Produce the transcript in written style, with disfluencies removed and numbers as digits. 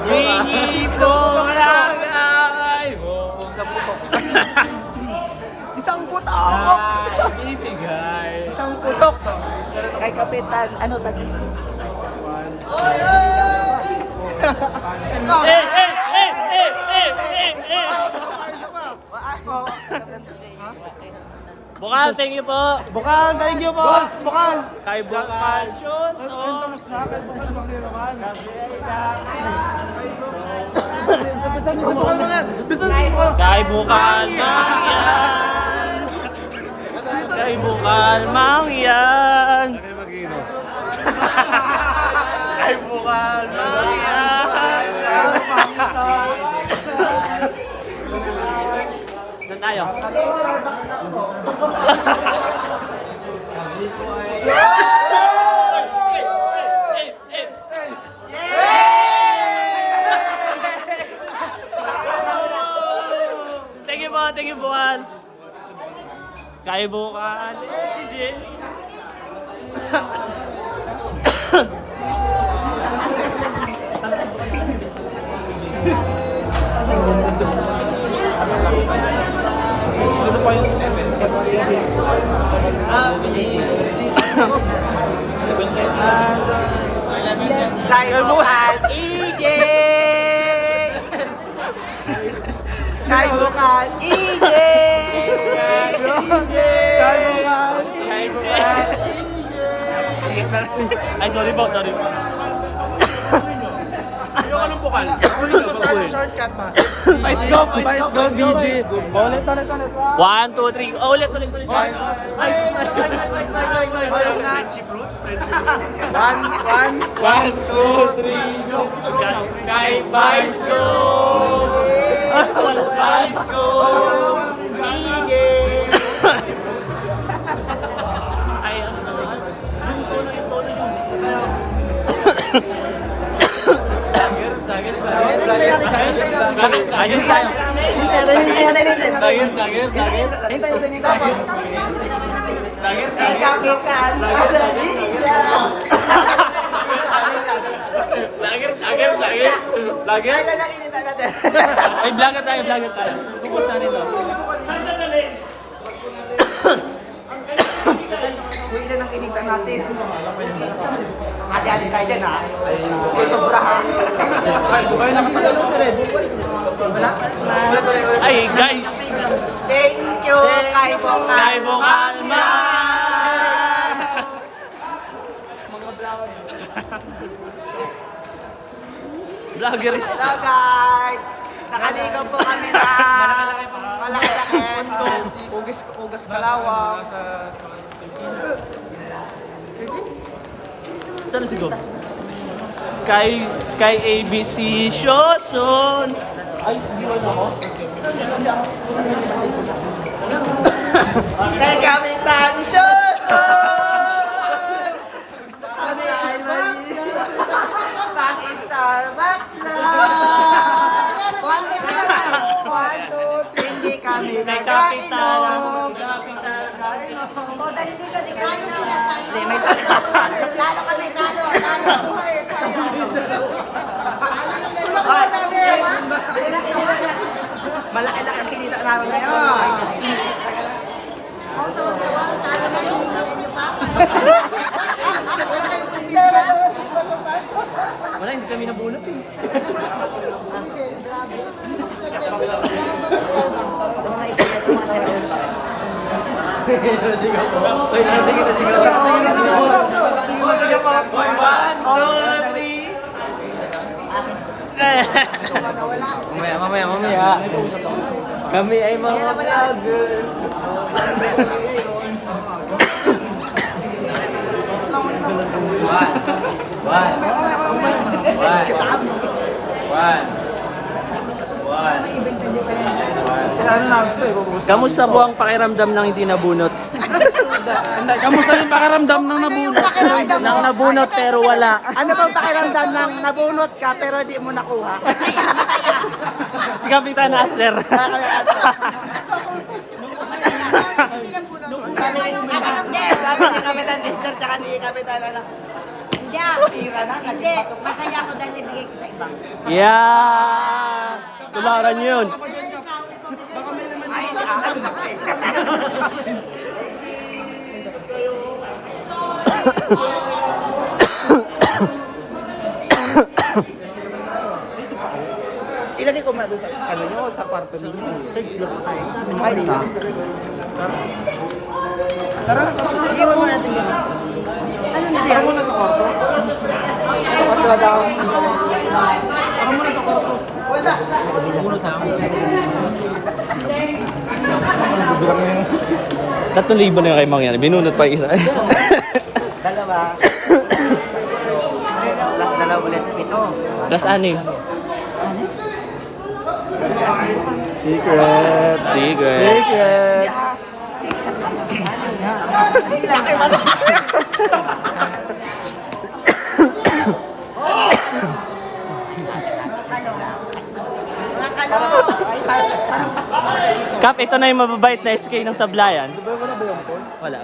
Hingi po lang ay mo. Isang putok. Isang putok! Ibibigay. Isang putok. Kay Kapitan, ano tagi? Bukal, thank you po. Bukal, thank you po. Bukal. Kay Bukal. Entos na kay Bukal Bangirawan. Kay Bukal Mangyan. Kay Bukal Mangyan. Kay Bukal Mangyan. Doon tayo. Thank you, Bukal. Kay Bukal. Sino pa yun? Kay Bukal, EJ! Kay Bukal, EJ! Ay, sorry po, sorry po. Yung anong bukal? Shortcut pa. Vice go, BG. Ulit. 1, 2, 3. Oh, ulit. Ay, One, two, three, go. Kay Vice go. Vice go. EJ. ay, ano naman? Ayun tayo. Ay, vlogger tayo. Kukusa nito. Saan dadalhin? Ilan ang kinita natin? Hati-hati tayo dyan ha. Kasi sobrahan. Ay, nakatagalo sa red. Ay, guys. Thank you kay Bukal. Kay Bukal man. Vloggerist. Hello guys! Nakaligaw po kami na malaki-laki. Ugas kalawang. Saan na siguro? Kay ABC Shoson. Ay, diwan ako. Kay Kapitan Shoson! Kami ay mali. Pang Starbucks lang. 1, 2, 3, hindi kami Kay Kapitan. nagkainom. Hindi, may lalo kami, lalo. Malaki-laki ang kinita namin ngayon. Wala, hindi kami nabunot eh. Mamaya. Kami ay mga vlogger. Kamusta po ang pakiramdam ng hindi nabunot? Hindi, kamusta yung pakiramdam ng nabunot? Nang nabunot pero wala. Ano bang pakiramdam ng nabunot ka pero di mo nakuha? Si Kapitan Aster. Sabi ni Kapitan Esther tsaka ni Kapitan ano. Hindi. Pira na, Hindi. Masaya ako dahil ibigay ko sa iba. Yeah! Tumaran nyo yun. Ay, ano na ba Ilagay ko muna doon sa, ano nyo, sa kwarto nyo. Kahit na. Tara, iwan mo natin yun. Ano na yan? Muna sa kwarto. Kwarto na daw. Tara muna sa kwarto. Muna tayo. 3,000 na yung kay Mang yan. Binunot pa yung isa. Dalawa. Last dalawa ulit. Ito. Plus 6. Secret. Secret. Secret. Mga kalong. Kap, ito na yung mababait na SK ng sablayan. Wala ba yung post? Wala.